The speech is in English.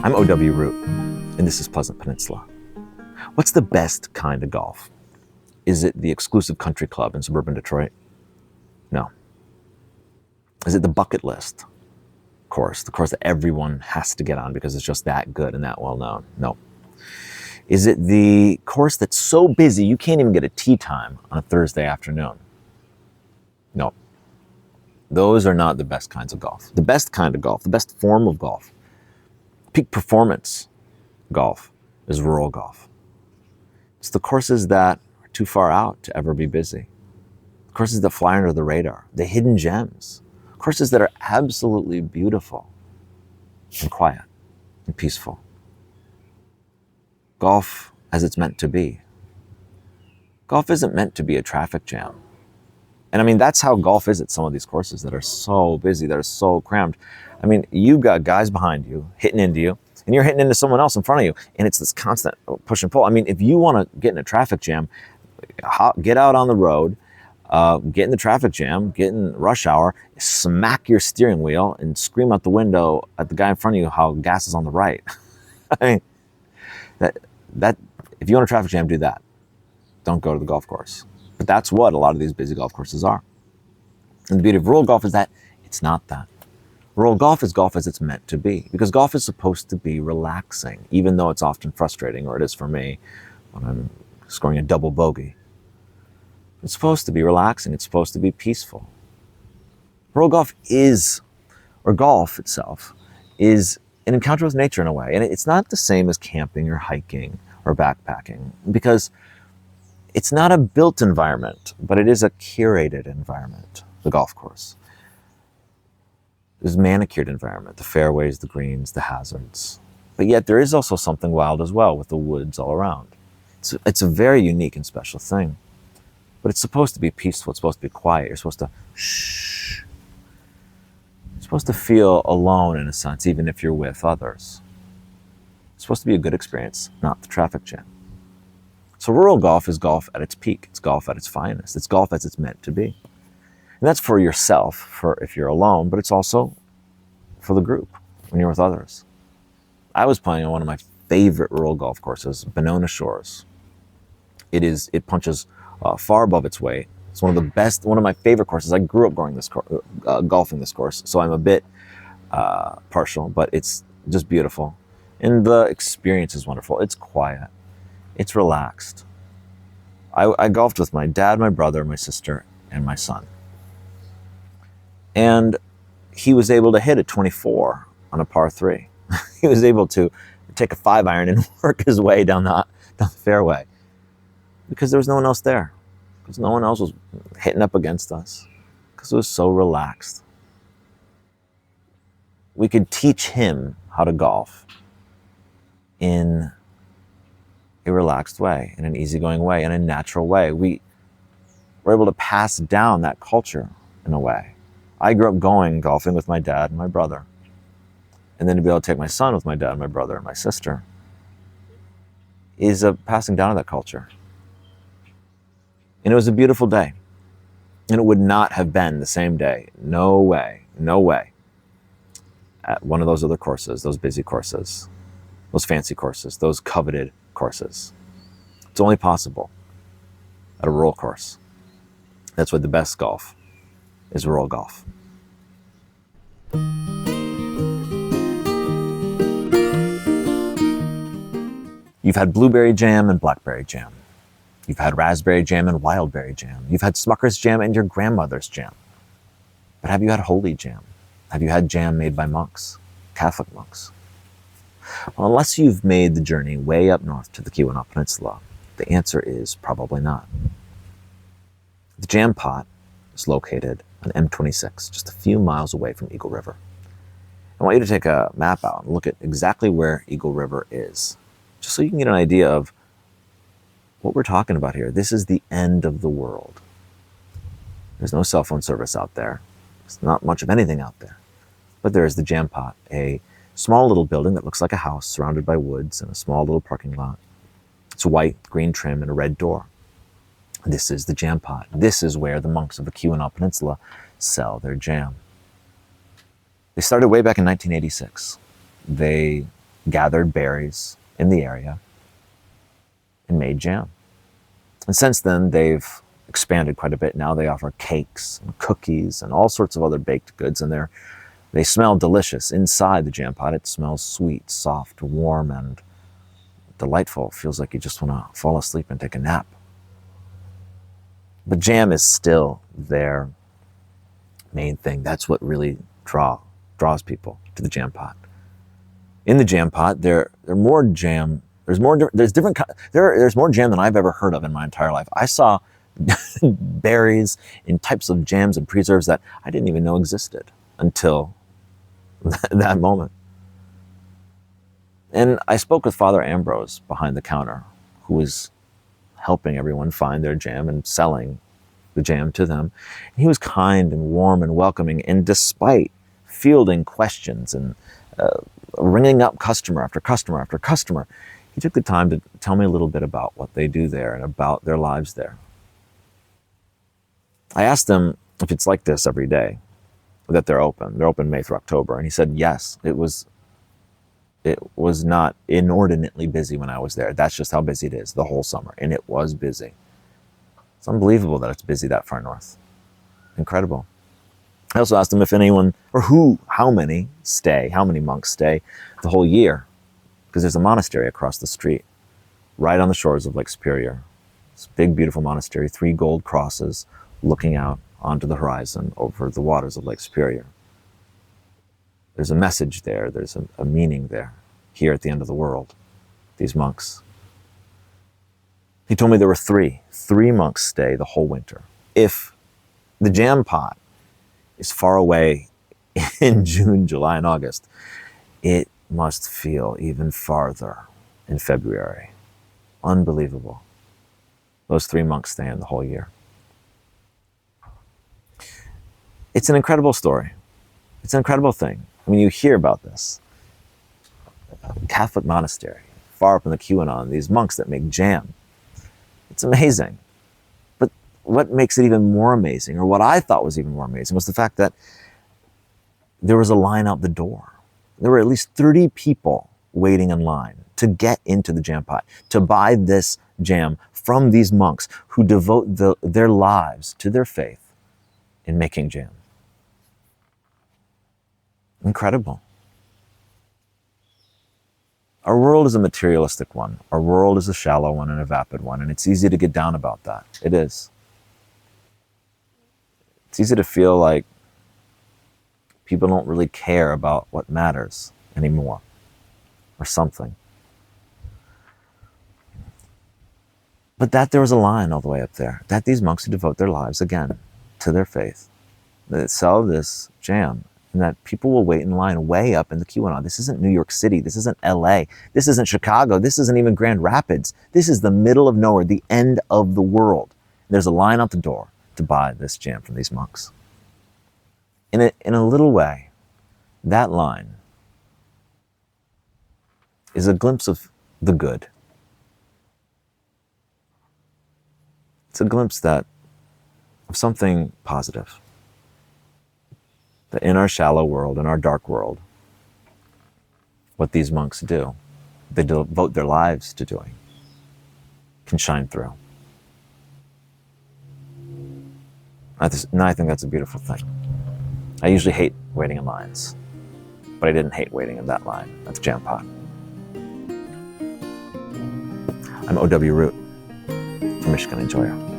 I'm O.W. Root, and this is Pleasant Peninsula. What's the best kind of golf? Is it the exclusive country club in suburban Detroit? No. Is it the bucket list course, the course that everyone has to get on because it's just that good and that well known? No. Is it the course that's so busy you can't even get a tee time on a Thursday afternoon? No. Those are not the best kinds of golf. The best kind of golf, the best form of golf, peak performance golf, is rural golf. It's the courses that are too far out to ever be busy. Courses that fly under the radar, the hidden gems. Courses that are absolutely beautiful and quiet and peaceful. Golf as it's meant to be. Golf isn't meant to be a traffic jam. And I mean, that's how golf is at some of these courses that are so busy, that are so crammed. I mean, you've got guys behind you hitting into you, and you're hitting into someone else in front of you, and it's this constant push and pull. I mean, if you want to get in a traffic jam, get out on the road, get in the traffic jam, get in rush hour, smack your steering wheel, and scream out the window at the guy in front of you how gas is on the right. I mean, that if you want a traffic jam, do that. Don't go to the golf course. But that's what a lot of these busy golf courses are. And the beauty of rural golf is that it's not that. Rural golf is golf as it's meant to be, because golf is supposed to be relaxing, even though it's often frustrating, or it is for me when I'm scoring a double bogey. It's supposed to be relaxing. It's supposed to be peaceful. Rural golf is, or golf itself, is an encounter with nature in a way. And it's not the same as camping or hiking or backpacking, because it's not a built environment, but it is a curated environment, the golf course. There's a manicured environment, the fairways, the greens, the hazards. But yet there is also something wild as well with the woods all around. It's a very unique and special thing. But it's supposed to be peaceful. It's supposed to be quiet. You're supposed to shh. You're supposed to feel alone in a sense, even if you're with others. It's supposed to be a good experience, not the traffic jam. So rural golf is golf at its peak. It's golf at its finest. It's golf as it's meant to be. And that's for yourself, for if you're alone, but it's also for the group when you're with others. I was playing on one of my favorite rural golf courses, Benona Shores. It punches far above its weight. It's one of my favorite courses. I grew up golfing this course, so I'm a bit partial, but it's just beautiful. And the experience is wonderful. It's quiet. It's relaxed. I golfed with my dad, my brother, my sister, and my son. And he was able to hit a 24 on a par 3. He was able to take a 5-iron and work his way down the fairway because there was no one else there, because no one else was hitting up against us, because it was so relaxed. We could teach him how to golf in a relaxed way, in an easygoing way, in a natural way. We were able to pass down that culture in a way. I grew up golfing with my dad and my brother. And then to be able to take my son with my dad, my brother, and my sister is a passing down of that culture. And it was a beautiful day. And it would not have been the same day, no way, at one of those other courses, those busy courses, those fancy courses, those coveted courses. It's only possible at a rural course. That's why the best golf is rural golf. You've had blueberry jam and blackberry jam. You've had raspberry jam and wildberry jam. You've had Smucker's jam and your grandmother's jam. But have you had holy jam? Have you had jam made by monks, Catholic monks? Well, unless you've made the journey way up north to the Keweenaw Peninsula, the answer is probably not. The jam pot is located on M26, just a few miles away from Eagle River. I want you to take a map out and look at exactly where Eagle River is, just so you can get an idea of what we're talking about here. This is the end of the world. There's no cell phone service out there. There's not much of anything out there. But there is the jam pot, a small little building that looks like a house surrounded by woods and a small little parking lot. It's white, green trim, and a red door. This is the jam pot. This is where the monks of the Keweenaw Peninsula sell their jam. They started way back in 1986. They gathered berries in the area and made jam. And since then, they've expanded quite a bit. Now they offer cakes and cookies and all sorts of other baked goods, and they smell delicious. Inside the jam pot, it smells sweet, soft, warm, and delightful. It feels like you just want to fall asleep and take a nap. But jam is still their main thing. That's what really draws people to the jam pot. In the jam pot, there's more jam. There's more jam than I've ever heard of in my entire life. I saw berries in types of jams and preserves that I didn't even know existed until that moment. And I spoke with Father Ambrose behind the counter, who was helping everyone find their jam and selling the jam to them. And he was kind and warm and welcoming, and despite fielding questions and ringing up customer after customer after customer, he took the time to tell me a little bit about what they do there and about their lives there. I asked him if it's like this every day, that they're open. They're open May through October. And he said, yes, it was not inordinately busy when I was there. That's just how busy it is the whole summer. And it was busy. It's unbelievable that it's busy that far north. Incredible. I also asked him if anyone, or how many monks stay the whole year. Because there's a monastery across the street, right on the shores of Lake Superior. It's a big, beautiful monastery, 3 gold crosses looking out onto the horizon over the waters of Lake Superior. There's a message there. There's a meaning there, here at the end of the world, these monks. He told me there were 3 monks stay the whole winter. If the jam pot is far away in June, July, and August, it must feel even farther in February. Unbelievable. Those 3 monks stay in the whole year. It's an incredible story. It's an incredible thing. I mean, you hear about this. Catholic monastery, far up in the QAnon, these monks that make jam. It's amazing. But what makes it even more amazing, or what I thought was even more amazing, was the fact that there was a line out the door. There were at least 30 people waiting in line to get into the jam pot, to buy this jam from these monks who devote their lives to their faith in making jam. Incredible. Our world is a materialistic one. Our world is a shallow one and a vapid one, and it's easy to get down about that. It is. It's easy to feel like people don't really care about what matters anymore, or something. But that there was a line all the way up there, that these monks who devote their lives, again, to their faith, that sell this jam, and that people will wait in line way up in the QAnon. This isn't New York City. This isn't LA. This isn't Chicago. This isn't even Grand Rapids. This is the middle of nowhere, the end of the world. There's a line out the door to buy this jam from these monks. In a little way, that line is a glimpse of the good. It's a glimpse of something positive. That in our shallow world, in our dark world, what these monks do, they devote their lives to doing, can shine through. I think that's a beautiful thing. I usually hate waiting in lines, but I didn't hate waiting in that line at the jam pot. I'm O.W. Root from Michigan Enjoyer.